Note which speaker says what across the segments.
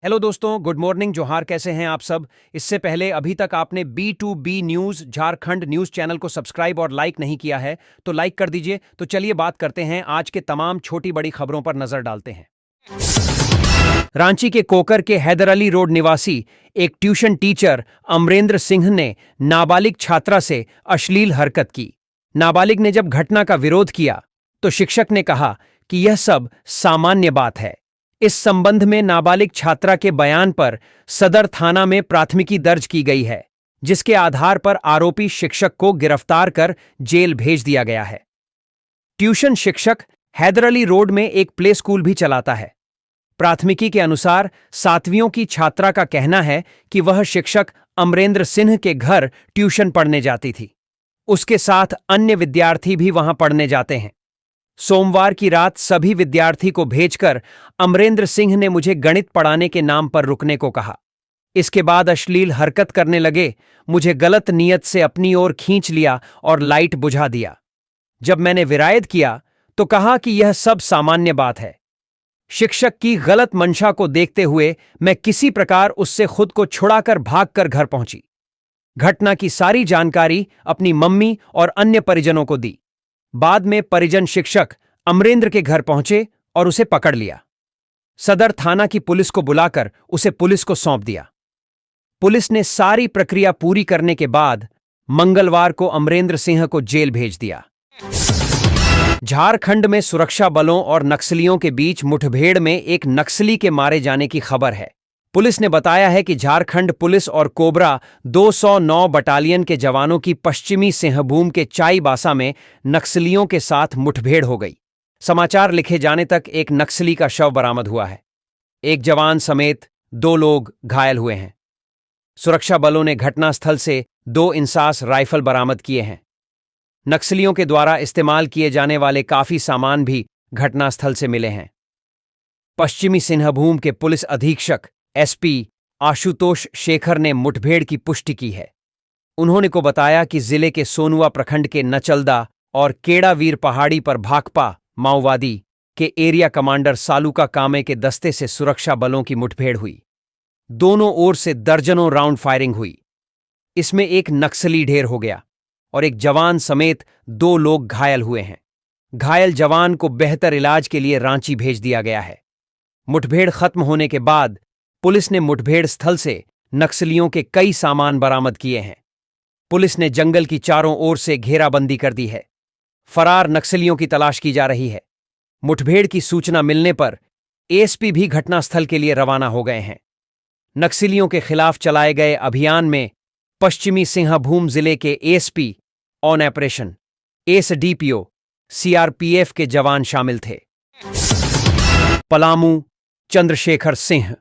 Speaker 1: Hello दोस्तों, good morning, जोहार। कैसे हैं आप सब? इससे पहले अभी तक आपने B2B news Jharkhand news channel को सब्सक्राइब और लाइक नहीं किया है तो लाइक कर दीजिए। तो चलिए बात करते हैं, आज के तमाम छोटी बड़ी खबरों पर नजर डालते हैं। रांची के कोकर के हैदर अली रोड निवासी एक ट्यूशन टीचर अमरेंद्र सिंह ने नाबालिग छात्रा से अश्लील हरकत की। नाबालिग ने जब घटना का विरोध किया तो शिक्षक ने कहा कि यह सब सामान्य बात है। इस संबंध में नाबालिग छात्रा के बयान पर सदर थाना में प्राथमिकी दर्ज की गई है, जिसके आधार पर आरोपी शिक्षक को गिरफ्तार कर जेल भेज दिया गया है। ट्यूशन शिक्षक हैदर अली रोड में एक प्ले स्कूल भी चलाता है। प्राथमिकी के अनुसार 7वीं की छात्रा का कहना है कि वह शिक्षक अमरेंद्र सिंह के घर ट्यूशन पढ़ने जाती थी। उसके साथ अन्य विद्यार्थी भी वहां पढ़ने जाते हैं। सोमवार की रात सभी विद्यार्थी को भेजकर अमरेंद्र सिंह ने मुझे गणित पढ़ाने के नाम पर रुकने को कहा। इसके बाद अश्लील हरकत करने लगे, मुझे गलत नीयत से अपनी ओर खींच लिया और लाइट बुझा दिया। जब मैंने विरायत किया तो कहा कि यह सब सामान्य बात है। शिक्षक की गलत मंशा को देखते हुए मैं किसी प्रकार उससे खुद को छुड़ाकर भागकर घर पहुंची। घटना की सारी जानकारी अपनी मम्मी और अन्य परिजनों को दी। बाद में परिजन शिक्षक अमरेंद्र के घर पहुंचे और उसे पकड़ लिया। सदर थाना की पुलिस को बुलाकर उसे पुलिस को सौंप दिया। पुलिस ने सारी प्रक्रिया पूरी करने के बाद मंगलवार को अमरेंद्र सिंह को जेल भेज दिया। झारखंड में सुरक्षा बलों और नक्सलियों के बीच मुठभेड़ में एक नक्सली के मारे जाने की खबर है। पुलिस ने बताया है कि झारखंड पुलिस और कोबरा 209 बटालियन के जवानों की पश्चिमी सिंहभूम के चाईबासा में नक्सलियों के साथ मुठभेड़ हो गई। समाचार लिखे जाने तक एक नक्सली का शव बरामद हुआ है। एक जवान समेत 2 लोग घायल हुए हैं। सुरक्षा बलों ने घटनास्थल से 2 इंसास राइफल बरामद किए हैं। नक्सलियों के द्वारा इस्तेमाल किए जाने वाले काफी सामान भी घटनास्थल से मिले हैं। पश्चिमी सिंहभूम के पुलिस अधीक्षक SP आशुतोष शेखर ने मुठभेड़ की पुष्टि की है। उन्होंने को बताया कि जिले के सोनुआ प्रखंड के नचलदा और केड़ावीर पहाड़ी पर भाकपा माओवादी के एरिया कमांडर सालूका कामे के दस्ते से सुरक्षा बलों की मुठभेड़ हुई। दोनों ओर से दर्जनों राउंड फायरिंग हुई। इसमें एक नक्सली ढेर हो गया और एक जवान समेत 2 लोग घायल हुए हैं। घायल जवान को बेहतर इलाज के लिए रांची भेज दिया गया है। मुठभेड़ खत्म होने के बाद पुलिस ने मुठभेड़ स्थल से नक्सलियों के कई सामान बरामद किए हैं। पुलिस ने जंगल की चारों ओर से घेराबंदी कर दी है। फरार नक्सलियों की तलाश की जा रही है। मुठभेड़ की सूचना मिलने पर ASP भी घटनास्थल के लिए रवाना हो गए हैं। नक्सलियों के खिलाफ चलाए गए अभियान में पश्चिमी सिंहभूम जिले के ASP on operation, SDPO, CRPF के जवान शामिल थे। पलामू चंद्रशेखर सिंह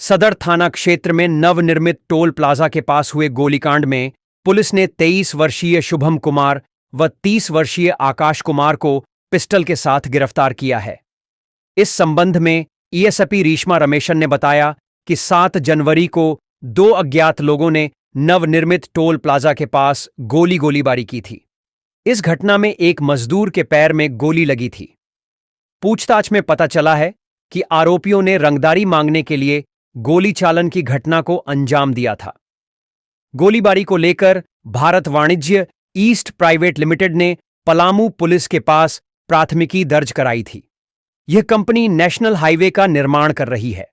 Speaker 1: सदर थाना क्षेत्र में नवनिर्मित टोल प्लाजा के पास हुए गोलीकांड में पुलिस ने 23 वर्षीय शुभम कुमार व 30 वर्षीय आकाश कुमार को पिस्टल के साथ गिरफ्तार किया है। इस संबंध में ESP रीश्मा रमेशन ने बताया कि 7 जनवरी को 2 अज्ञात लोगों ने नवनिर्मित टोल प्लाजा के पास गोलीबारी की थी। इस घटना में एक मजदूर के पैर में गोली लगी थी। पूछताछ में पता चला है कि आरोपियों ने रंगदारी मांगने के लिए गोली चालन की घटना को अंजाम दिया था। गोलीबारी को लेकर भारत वाणिज्य ईस्ट प्राइवेट लिमिटेड ने पलामू पुलिस के पास प्राथमिकी दर्ज कराई थी। यह कंपनी नेशनल हाईवे का निर्माण कर रही है।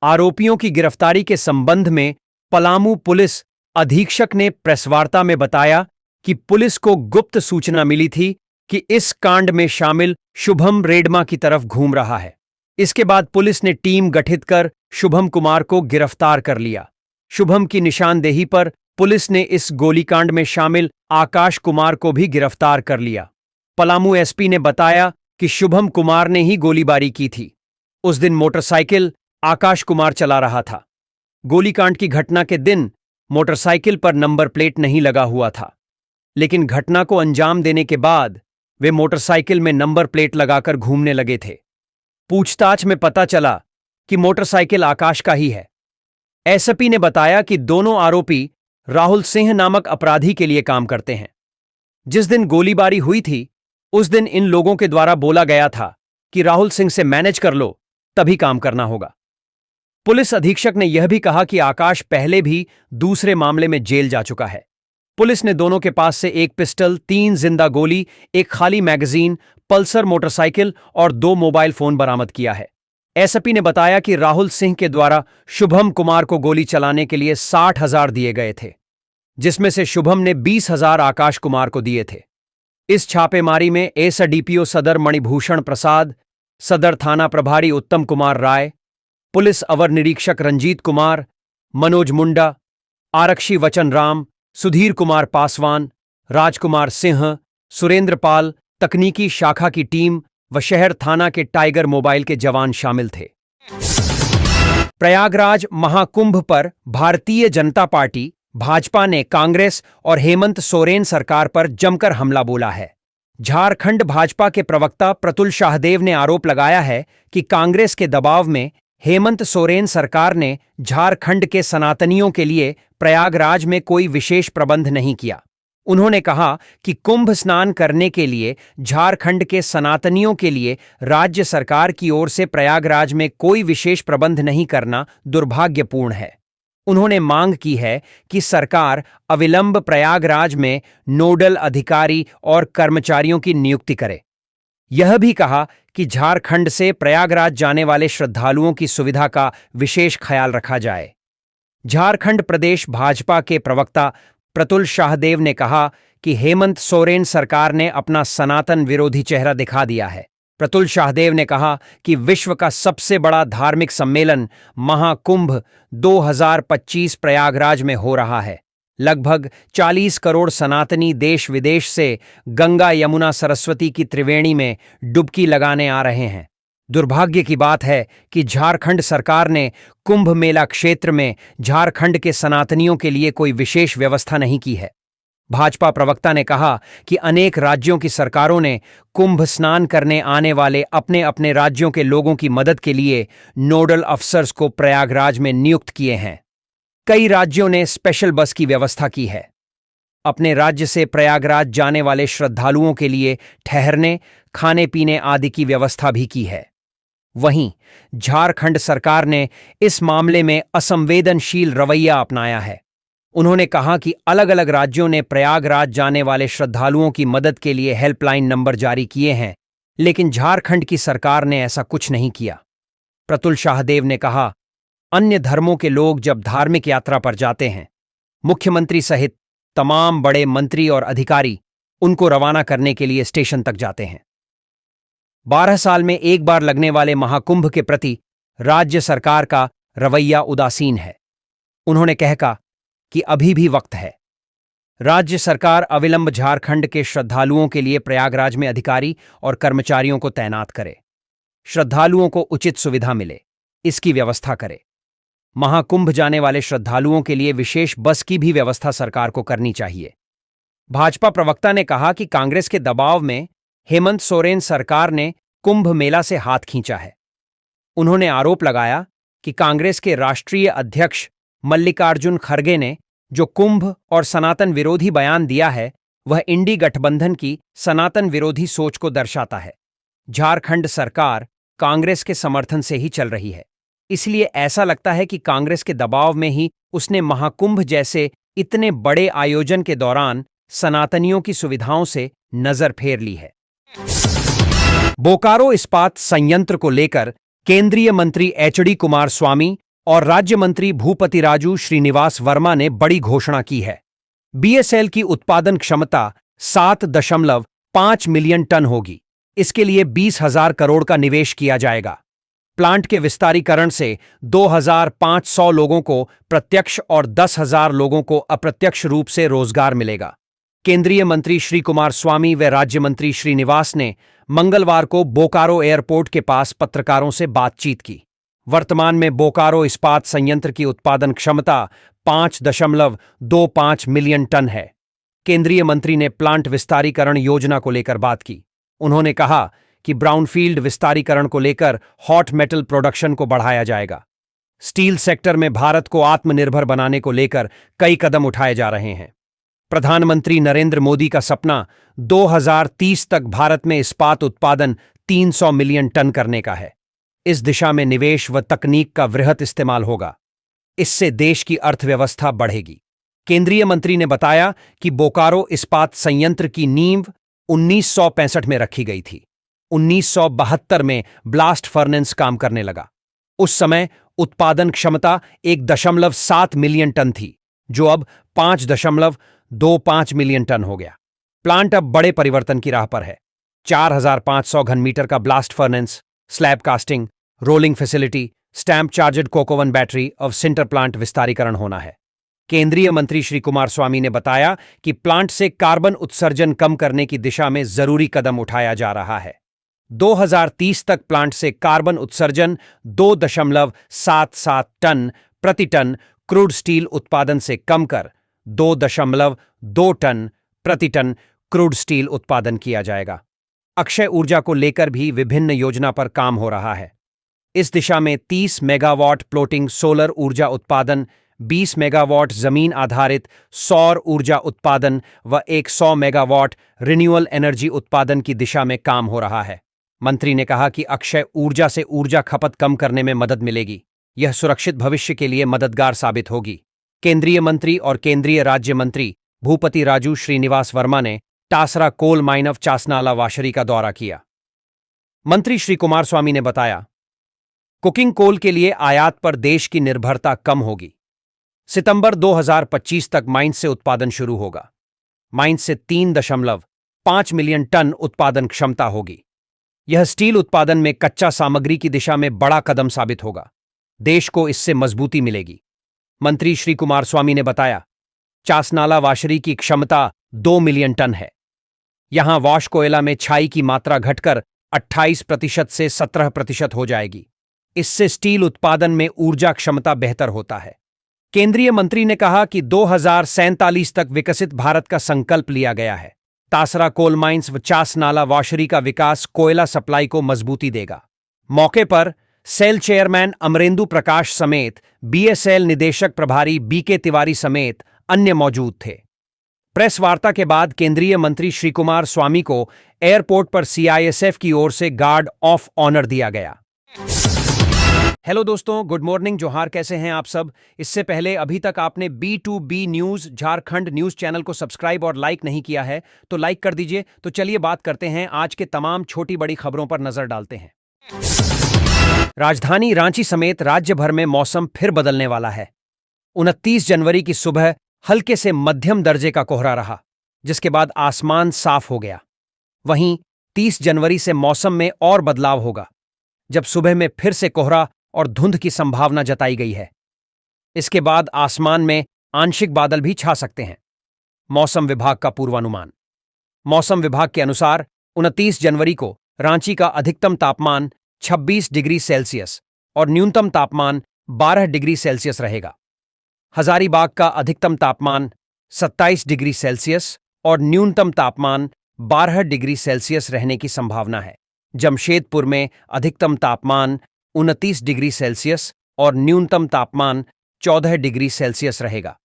Speaker 1: आरोपियों की गिरफ्तारी के संबंध में पलामू पुलिस अधीक्षक ने प्रेसवार्ता में बताया कि पुलिस को गुप्त सूचना मिली थी कि इस कांड में शामिल शुभम रेडमा की तरफ घूम रहा है। इसके बाद पुलिस ने टीम गठित कर शुभम कुमार को गिरफ्तार कर लिया। शुभम की निशानदेही पर पुलिस ने इस गोलीकांड में शामिल आकाश कुमार को भी गिरफ्तार कर लिया। पलामू SP ने बताया कि शुभम कुमार ने ही गोलीबारी की थी। उस दिन मोटरसाइकिल आकाश कुमार चला रहा था। गोलीकांड की घटना के दिन मोटरसाइकिल पर नंबर प्लेट नहीं लगा हुआ था, लेकिन घटना को अंजाम देने के बाद वे मोटरसाइकिल में नंबर प्लेट लगाकर घूमने लगे थे। पूछताछ में पता चला कि मोटरसाइकिल आकाश का ही है। SP ने बताया कि दोनों आरोपी राहुल सिंह नामक अपराधी के लिए काम करते हैं। जिस दिन गोलीबारी हुई थी उस दिन इन लोगों के द्वारा बोला गया था कि राहुल सिंह से मैनेज कर लो, तभी काम करना होगा। पुलिस अधीक्षक ने यह भी कहा कि आकाश पहले भी दूसरे मामले में जेल जा चुका है। पुलिस ने दोनों के पास से एक पिस्टल, 3 जिंदा गोली, एक खाली मैगजीन, पल्सर मोटरसाइकिल और 2 मोबाइल फोन बरामद किया है। एसपी ने बताया कि राहुल सिंह के द्वारा शुभम कुमार को गोली चलाने के लिए 60,000 दिए गए थे, जिसमें से शुभम ने 20,000 आकाश कुमार को दिए थे। इस छापेमारी में एसडीपीओ सदर मणिभूषण प्रसाद, सदर थाना प्रभारी उत्तम कुमार राय, पुलिस अवर निरीक्षक रंजीत कुमार, मनोज मुंडा, आरक्षी वचन राम, सुधीर कुमार पासवान, राजकुमार सिंह, सुरेंद्र पाल, तकनीकी शाखा की टीम व शहर थाना के टाइगर मोबाइल के जवान शामिल थे। प्रयागराज महाकुंभ पर भारतीय जनता पार्टी भाजपा ने कांग्रेस और हेमंत सोरेन सरकार पर जमकर हमला बोला है। झारखंड भाजपा के प्रवक्ता प्रतुल शाहदेव ने आरोप लगाया है कि कांग्रेस के दबाव में हेमंत सोरेन सरकार ने झारखंड के सनातनियों के लिए प्रयागराज में कोई विशेष प्रबंध नहीं किया। उन्होंने कहा कि कुंभ स्नान करने के लिए झारखंड के सनातनियों के लिए राज्य सरकार की ओर से प्रयागराज में कोई विशेष प्रबंध नहीं करना दुर्भाग्यपूर्ण है। उन्होंने मांग की है कि सरकार अविलंब प्रयागराज में नोडल अधिकारी और कर्मचारियों की नियुक्ति करे। यह भी कहा कि झारखंड से प्रयागराज जाने वाले श्रद्धालुओं की सुविधा का विशेष ख्याल रखा जाए। झारखंड प्रदेश भाजपा के प्रवक्ता प्रतुल शाहदेव ने कहा कि हेमंत सोरेन सरकार ने अपना सनातन विरोधी चेहरा दिखा दिया है। प्रतुल शाहदेव ने कहा कि विश्व का सबसे बड़ा धार्मिक सम्मेलन महाकुंभ 2025 प्रयागराज में हो रहा है। लगभग 40 करोड़ सनातनी देश विदेश से गंगा यमुना सरस्वती की त्रिवेणी में डुबकी लगाने आ रहे हैं। दुर्भाग्य की बात है कि झारखंड सरकार ने कुंभ मेला क्षेत्र में झारखंड के सनातनियों के लिए कोई विशेष व्यवस्था नहीं की है। भाजपा प्रवक्ता ने कहा कि अनेक राज्यों की सरकारों ने कुंभ स्नान करने आने वाले अपने अपने राज्यों के लोगों की मदद के लिए नोडल अफसर्स को प्रयागराज में नियुक्त किए हैं। कई राज्यों ने स्पेशल बस की व्यवस्था की है। अपने राज्य से प्रयागराज जाने वाले श्रद्धालुओं के लिए ठहरने, खाने पीने आदि की व्यवस्था भी की है। वहीं झारखंड सरकार ने इस मामले में असंवेदनशील रवैया अपनाया है। उन्होंने कहा कि अलग अलग राज्यों ने प्रयागराज जाने वाले श्रद्धालुओं की मदद के लिए हेल्पलाइन नंबर जारी किए हैं, लेकिन झारखंड की सरकार ने ऐसा कुछ नहीं किया। प्रतुल शाहदेव ने कहा, अन्य धर्मों के लोग जब धार्मिक यात्रा पर जाते हैं, मुख्यमंत्री सहित तमाम बड़े मंत्री और अधिकारी उनको रवाना करने के लिए स्टेशन तक जाते हैं। 12 साल में एक बार लगने वाले महाकुंभ के प्रति राज्य सरकार का रवैया उदासीन है। उन्होंने कहा कि अभी भी वक्त है। राज्य सरकार अविलंब झारखंड के श्रद्धालुओं के लिए प्रयागराज में अधिकारी और कर्मचारियों को तैनात करे, श्रद्धालुओं को उचित सुविधा मिले, इसकी व्यवस्था करे। महाकुंभ जाने वाले श्रद्धालुओं के लिए विशेष बस की भी व्यवस्था सरकार को करनी चाहिए। भाजपा प्रवक्ता ने कहा कि कांग्रेस के दबाव में हेमंत सोरेन सरकार ने कुंभ मेला से हाथ खींचा है। उन्होंने आरोप लगाया कि कांग्रेस के राष्ट्रीय अध्यक्ष मल्लिकार्जुन खड़गे ने जो कुंभ और सनातन विरोधी बयान दिया है, वह इंडी गठबंधन की सनातन विरोधी सोच को दर्शाता है। झारखंड सरकार कांग्रेस के समर्थन से ही चल रही है, इसलिए ऐसा लगता है कि कांग्रेस के दबाव में ही उसने महाकुंभ जैसे इतने बड़े आयोजन के दौरान सनातनियों की सुविधाओं से नजर फेर ली है। बोकारो इस्पात संयंत्र को लेकर केंद्रीय मंत्री एचडी कुमारस्वामी और राज्य मंत्री भूपति राजू श्रीनिवास वर्मा ने बड़ी घोषणा की है। बीएसएल की उत्पादन क्षमता 7.5 मिलियन टन होगी। इसके लिए 20,000 करोड़ का निवेश किया जाएगा। प्लांट के विस्तारीकरण से 2,500 लोगों को प्रत्यक्ष और 10,000 लोगों को अप्रत्यक्ष रूप से रोजगार मिलेगा। केंद्रीय मंत्री श्री कुमारस्वामी व राज्य मंत्री श्रीनिवास ने मंगलवार को बोकारो एयरपोर्ट के पास पत्रकारों से बातचीत की। वर्तमान में बोकारो इस्पात संयंत्र की उत्पादन क्षमता 5.25 मिलियन टन है। केंद्रीय मंत्री ने प्लांट विस्तारीकरण योजना को लेकर बात की। उन्होंने कहा कि ब्राउनफील्ड विस्तारीकरण को लेकर हॉट मेटल प्रोडक्शन को बढ़ाया जाएगा। स्टील सेक्टर में भारत को आत्मनिर्भर बनाने को लेकर कई कदम उठाए जा रहे हैं। प्रधानमंत्री नरेंद्र मोदी का सपना 2030 तक भारत में इस्पात उत्पादन 300 मिलियन टन करने का है। इस दिशा में निवेश व तकनीक का वृहत इस्तेमाल होगा। इससे देश की अर्थव्यवस्था बढ़ेगी। केंद्रीय मंत्री ने बताया कि बोकारो इस्पात संयंत्र की नींव 1965 में रखी गई थी। 1972 में ब्लास्ट फर्नेस काम करने लगा। उस समय उत्पादन क्षमता 1.7 मिलियन टन थी, जो अब 5.25 मिलियन टन हो गया। प्लांट अब बड़े परिवर्तन की राह पर है। 4,500 घन मीटर का blast furnace, slab casting, rolling facility, stamp charged coke oven battery और सिंटर प्लांट विस्तारीकरण होना है। केंद्रीय मंत्री श्री कुमार स्वामी ने बताया कि प्लांट से कार्बन उत्सर्जन कम करने की दिशा में जरूरी कदम उठाया जा रहा है। 2030 तक प्लांट से कार्बन उत्सर्जन 2.77 टन प्रति टन क्रूड स्टील उत्पादन से कम कर 2.2 टन प्रति टन क्रूड स्टील उत्पादन किया जाएगा। अक्षय ऊर्जा को लेकर भी विभिन्न योजना पर काम हो रहा है। इस दिशा में 30 मेगावाट फ्लोटिंग सोलर ऊर्जा उत्पादन, 20 मेगावाट जमीन आधारित सौर ऊर्जा उत्पादन व 100 मेगावाट रिन्यूएबल एनर्जी उत्पादन की दिशा में काम हो रहा है। मंत्री ने कहा कि अक्षय ऊर्जा से ऊर्जा खपत कम करने में मदद मिलेगी। यह सुरक्षित भविष्य के लिए मददगार साबित होगी। केंद्रीय मंत्री और केंद्रीय राज्य मंत्री भूपति राजू श्रीनिवास वर्मा ने Tasra coal mine of Chasnala washery का दौरा किया। मंत्री श्री कुमार स्वामी ने बताया, कुकिंग कोल के लिए आयात पर देश की निर्भरता कम होगी। सितंबर 2025 तक माइंस से उत्पादन शुरू होगा। माइंस से 3.5 मिलियन टन उत्पादन क्षमता होगी। यह स्टील उत्पादन में कच्चा सामग्री की दिशा में बड़ा कदम साबित होगा। देश को इससे मजबूती मिलेगी। मंत्री श्री कुमार स्वामी ने बताया, चासनाला वाशरी की क्षमता 2 मिलियन टन है। यहां वॉश कोयला में छाई की मात्रा घटकर 28% से 17% हो जाएगी। इससे स्टील उत्पादन में ऊर्जा क्षमता बेहतर होता है। केंद्रीय मंत्री ने कहा कि 2047 तक विकसित भारत का संकल्प लिया गया है। टासरा कोल माइंस व चासनाला वाशरी का विकास कोयला सप्लाई को मजबूती देगा। मौके पर सेल चेयरमैन अमरेंदु प्रकाश समेत बीएसएल निदेशक प्रभारी बीके तिवारी समेत अन्य मौजूद थे। प्रेस वार्ता के बाद केंद्रीय मंत्री श्री कुमार स्वामी को एयरपोर्ट पर सीआईएसएफ की ओर से गार्ड ऑफ ऑनर दिया गया। हेलो दोस्तों, गुड मॉर्निंग, जोहार। कैसे हैं आप सब? इससे पहले अभी तक आपने B2B news Jharkhand news channel को सब्सक्राइब और लाइक नहीं किया है तो लाइक कर दीजिए। तो चलिए बात करते हैं आज के तमाम छोटी बड़ी खबरों पर नजर डालते हैं। राजधानी रांची समेत राज्य भर में मौसम फिर बदलने वाला है। 29 जनवरी की सुबह हल्के से मध्यम दर्जे का कोहरा रहा, जिसके बाद आसमान साफ हो गया। वहीं 30 जनवरी से मौसम में और बदलाव होगा, जब सुबह में फिर से कोहरा और धुंध की संभावना जताई गई है। इसके बाद आसमान में आंशिक बादल भी छा सकते हैं। मौसम विभाग का पूर्वानुमान। मौसम विभाग के अनुसार 29 जनवरी को रांची का अधिकतम तापमान 26 डिग्री सेल्सियस और न्यूनतम तापमान 12 डिग्री सेल्सियस रहेगा। हजारीबाग का अधिकतम तापमान 27 डिग्री सेल्सियस और न्यूनतम तापमान 12 डिग्री सेल्सियस रहने की संभावना है। जमशेदपुर में अधिकतम तापमान 29 डिग्री सेल्सियस और न्यूनतम तापमान 14 डिग्री सेल्सियस रहेगा।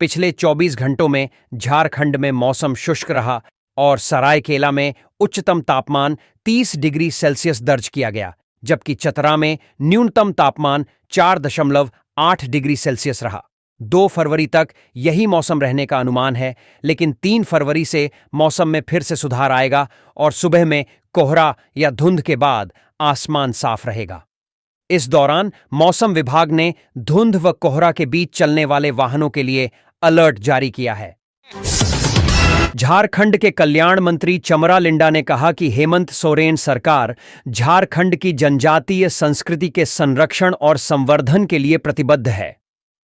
Speaker 1: पिछले 24 घंटों में झारखंड में मौसम शुष्क रहा और सरायकेला में उच्चतम तापमान 30 डिग्री सेल्सियस दर्ज किया गया, जबकि चतरा में न्यूनतम तापमान 4.8 डिग्री सेल्सियस रहा। 2 फरवरी तक यही मौसम रहने का अनुमान है, लेकिन 3 फरवरी से मौसम में फिर से सुधार आएगा और सुबह में कोहरा या धुंध के बाद आसमान साफ रहेगा। इस दौरान मौसम विभाग ने धुंध व कोहरा के बीच चलने वाले वाहनों के लिए अलर्ट जारी किया है। झारखंड के कल्याण मंत्री चमरा लिंडा ने कहा कि हेमंत सोरेन सरकार झारखंड की जनजातीय संस्कृति के संरक्षण और संवर्धन के लिए प्रतिबद्ध है।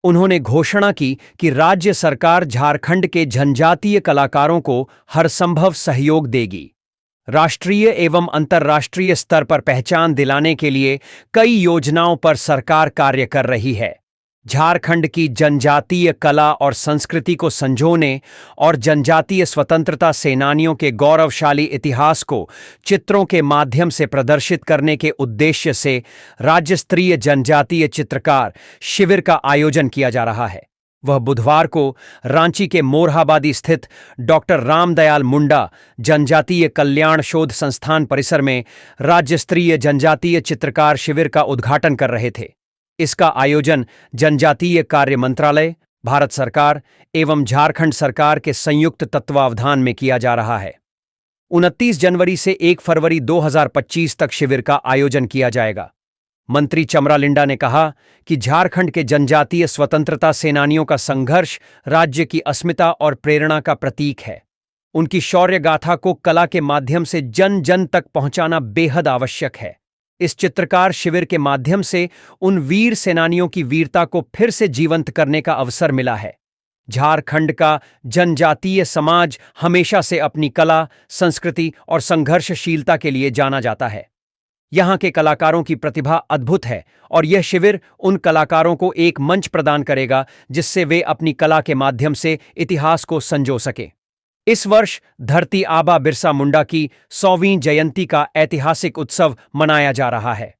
Speaker 1: उन्होंने घोषणा की कि राज्य सरकार झारखंड के जनजातीय कलाकारों को हर संभव सहयोग देगी। राष्ट्रीय एवं अंतर्राष्ट्रीय स्तर पर पहचान दिलाने के लिए कई योजनाओं पर सरकार कार्य कर रही है। झारखंड की जनजातीय कला और संस्कृति को संजोने और जनजातीय स्वतंत्रता सेनानियों के गौरवशाली इतिहास को चित्रों के माध्यम से प्रदर्शित करने के उद्देश्य से राज्य स्तरीय जनजातीय चित्रकार शिविर का आयोजन किया जा रहा है। वह बुधवार को रांची के मोरहाबादी स्थित डॉक्टर रामदयाल मुंडा जनजातीय कल्याण शोध संस्थान परिसर में राज्य स्तरीय जनजातीय चित्रकार शिविर का उद्घाटन कर रहे थे। इसका आयोजन जनजातीय कार्य मंत्रालय, भारत सरकार एवं झारखंड सरकार के संयुक्त तत्वावधान में किया जा रहा है। 29 जनवरी से 1 फरवरी 2025 तक शिविर का आयोजन किया जाएगा। मंत्री चमरालिंडा ने कहा कि झारखंड के जनजातीय स्वतंत्रता सेनानियों का संघर्ष राज्य की अस्मिता और प्रेरणा का प्रतीक है। उनकी शौर्य गाथा को कला के माध्यम से जन जन तक पहुंचाना बेहद आवश्यक है। इस चित्रकार शिविर के माध्यम से उन वीर सेनानियों की वीरता को फिर से जीवंत करने का अवसर मिला है। झारखंड का जनजातीय समाज हमेशा से अपनी कला, संस्कृति और संघर्षशीलता के लिए जाना जाता है। यहाँ के कलाकारों की प्रतिभा अद्भुत है और यह शिविर उन कलाकारों को एक मंच प्रदान करेगा जिससे वे अपनी कला के माध्यम से इतिहास को संजो सकें। इस वर्ष धरती आबा बिरसा मुंडा की 100वीं जयंती का ऐतिहासिक उत्सव मनाया जा रहा है।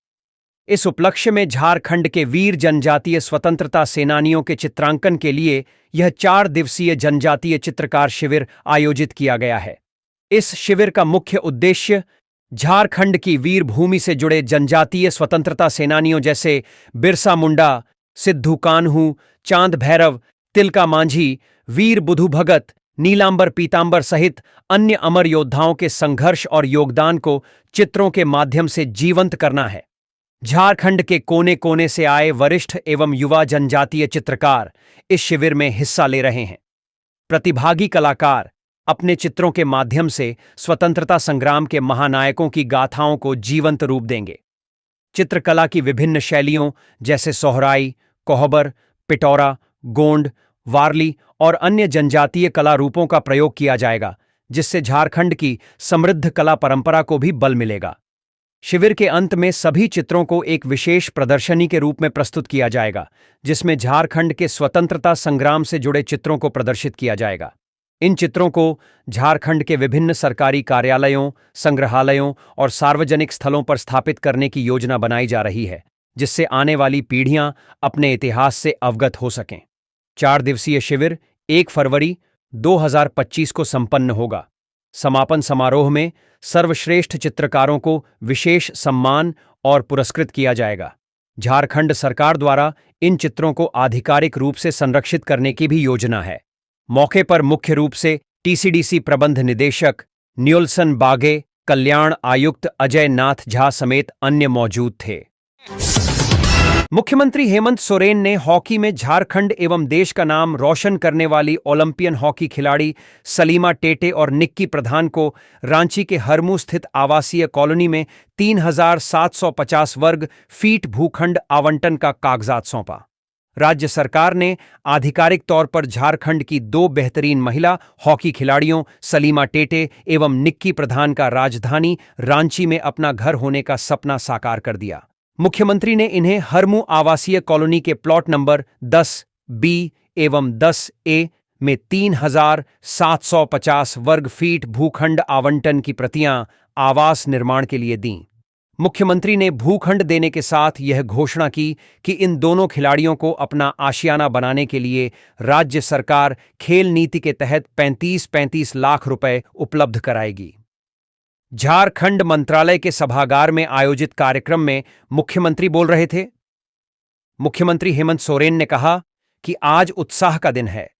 Speaker 1: इस उपलक्ष्य में झारखंड के वीर जनजातीय स्वतंत्रता सेनानियों के चित्रांकन के लिए यह 4 दिवसीय जनजातीय चित्रकार शिविर आयोजित किया गया है। इस शिविर का मुख्य उद्देश्य झारखंड की वीर भूमि से जुड़े जनजातीय स्वतंत्रता सेनानियों जैसे बिरसा मुंडा, सिद्धू कान्हू, चांद भैरव, तिलका मांझी, वीर बुधु भगत, नीलांबर पीतांबर सहित अन्य अमर योद्धाओं के संघर्ष और योगदान को चित्रों के माध्यम से जीवंत करना है। झारखंड के कोने कोने से आए वरिष्ठ एवं युवा जनजातीय चित्रकार इस शिविर में हिस्सा ले रहे हैं। प्रतिभागी कलाकार अपने चित्रों के माध्यम से स्वतंत्रता संग्राम के महानायकों की गाथाओं को जीवंत रूप देंगे। चित्रकला की विभिन्न शैलियों जैसे सोहराई, कोहबर, पिटौरा, गोंड, वारली और अन्य जनजातीय कला रूपों का प्रयोग किया जाएगा, जिससे झारखंड की समृद्ध कला परंपरा को भी बल मिलेगा। शिविर के अंत में सभी चित्रों को एक विशेष प्रदर्शनी के रूप में प्रस्तुत किया जाएगा, जिसमें झारखंड के स्वतंत्रता संग्राम से जुड़े चित्रों को प्रदर्शित किया जाएगा। इन चित्रों को झारखंड के विभिन्न सरकारी कार्यालयों, संग्रहालयों और सार्वजनिक स्थलों पर स्थापित करने की योजना बनाई जा रही है, जिससे आने वाली पीढ़ियां अपने इतिहास से अवगत हो सकें। 4 दिवसीय शिविर 1 फरवरी 2025 को संपन्न होगा। समापन समारोह में सर्वश्रेष्ठ चित्रकारों को विशेष सम्मान और पुरस्कृत किया जाएगा। झारखंड सरकार द्वारा इन चित्रों को आधिकारिक रूप से संरक्षित करने की भी योजना है। मौके पर मुख्य रूप से टीसीडीसी प्रबंध निदेशक न्योल्सन बागे, कल्याण आयुक्त अजय नाथ झा समेत अन्य मौजूद थे। मुख्यमंत्री हेमंत सोरेन ने हॉकी में झारखंड एवं देश का नाम रोशन करने वाली ओलंपियन हॉकी खिलाड़ी सलीमा टेटे और निक्की प्रधान को रांची के हरमू स्थित आवासीय कॉलोनी में 3750 वर्ग फीट भूखंड आवंटन का कागजात सौंपा। राज्य सरकार ने आधिकारिक तौर पर झारखंड की 2 बेहतरीन महिला हॉकी खिलाड़ियों सलीमा टेटे एवं निक्की प्रधान का राजधानी रांची में अपना घर होने का सपना साकार कर दिया। मुख्यमंत्री ने इन्हें हरमू आवासीय कॉलोनी के प्लॉट नंबर 10B एवं 10A में 3750 वर्ग फीट भूखंड आवंटन की प्रतियां आवास निर्माण के लिए दीं। मुख्यमंत्री ने भूखंड देने के साथ यह घोषणा की कि इन दोनों खिलाड़ियों को अपना आशियाना बनाने के लिए राज्य सरकार खेल नीति के तहत 35-35 लाख रुपए उपलब्ध कराएगी। झारखंड मंत्रालय के सभागार में आयोजित कार्यक्रम में मुख्यमंत्री बोल रहे थे। मुख्यमंत्री हेमंत सोरेन ने कहा कि आज उत्साह का दिन है।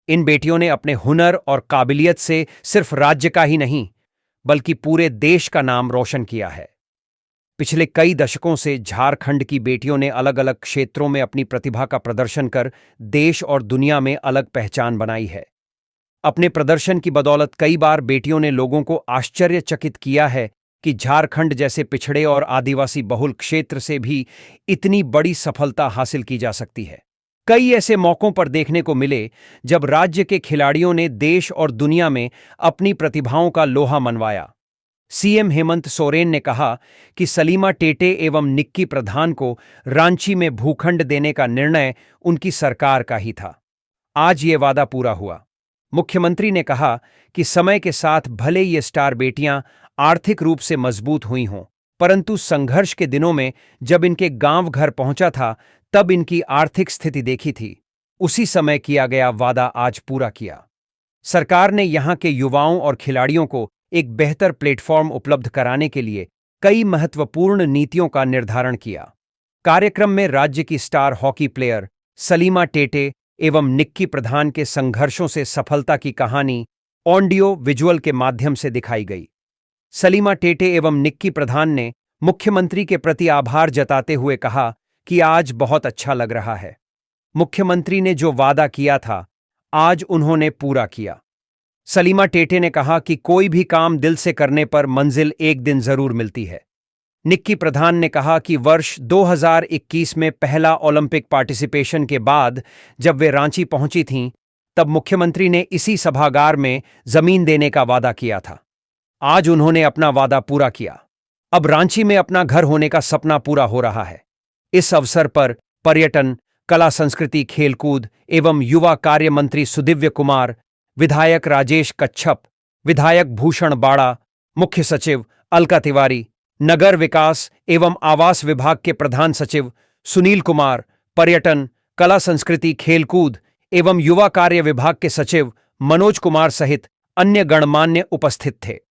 Speaker 1: इन बेटियों ने अपने हुनर और काबिलियत से सिर्फ राज्य का ही नहीं, बल्कि पूरे देश का नाम रोशन किया है। पिछले कई दशकों से झारखंड की बेटियों ने अलग अलग क्षेत्रों में अपनी प्रतिभा का प्रदर्शन कर देश और दुनिया में अलग पहचान बनाई है। अपने प्रदर्शन की बदौलत कई बार बेटियों ने लोगों को आश्चर्यचकित किया है कि झारखंड जैसे पिछड़े और आदिवासी बहुल क्षेत्र से भी इतनी बड़ी सफलता हासिल की जा सकती है। कई ऐसे मौकों पर देखने को मिले जब राज्य के खिलाड़ियों ने देश और दुनिया में अपनी प्रतिभाओं का लोहा मनवाया। सीएम हेमंत सोरेन ने कहा कि सलीमा टेटे एवं निक्की प्रधान को रांची में भूखंड देने का निर्णय उनकी सरकार का ही था। आज ये वादा पूरा हुआ। मुख्यमंत्री ने कहा कि समय के साथ भले ये स्टार बेटियां आर्थिक रूप से मजबूत हुई हों, परंतु संघर्ष के दिनों में जब इनके गांव घर पहुंचा था, तब इनकी आर्थिक स्थिति देखी थी। उसी समय किया गया वादा आज पूरा किया। सरकार ने यहां के युवाओं और खिलाड़ियों को एक बेहतर प्लेटफॉर्म उपलब्ध कराने के लिए कई महत्वपूर्ण नीतियों का निर्धारण किया। कार्यक्रम में राज्य की star hockey player Salima Tete एवं निक्की प्रधान के संघर्षों से सफलता की कहानी ऑडियो विजुअल के माध्यम से दिखाई गई। सलीमा टेटे एवं निक्की प्रधान ने मुख्यमंत्री के प्रति आभार जताते हुए कहा कि आज बहुत अच्छा लग रहा है। मुख्यमंत्री ने जो वादा किया था, आज उन्होंने पूरा किया। सलीमा टेटे ने कहा कि कोई भी काम दिल से करने पर मंजिल एक दिन जरूर मिलती है। निक्की प्रधान ने कहा कि वर्ष 2021 में पहला ओलंपिक पार्टिसिपेशन के बाद जब वे रांची पहुंची थीं, तब मुख्यमंत्री ने इसी सभागार में जमीन देने का वादा किया था। आज उन्होंने अपना वादा पूरा किया। अब रांची में अपना घर होने का सपना पूरा हो रहा है। इस अवसर पर पर्यटन, कला संस्कृति, खेलकूद एवं युवा कार्य मंत्री सुदिव्य कुमार, विधायक राजेश कच्छप, विधायक भूषण बाड़ा, मुख्य सचिव अलका तिवारी, नगर विकास एवं आवास विभाग के प्रधान सचिव सुनील कुमार, पर्यटन, कला संस्कृति, खेलकूद एवं युवा कार्य विभाग के सचिव मनोज कुमार सहित अन्य गणमान्य उपस्थित थे।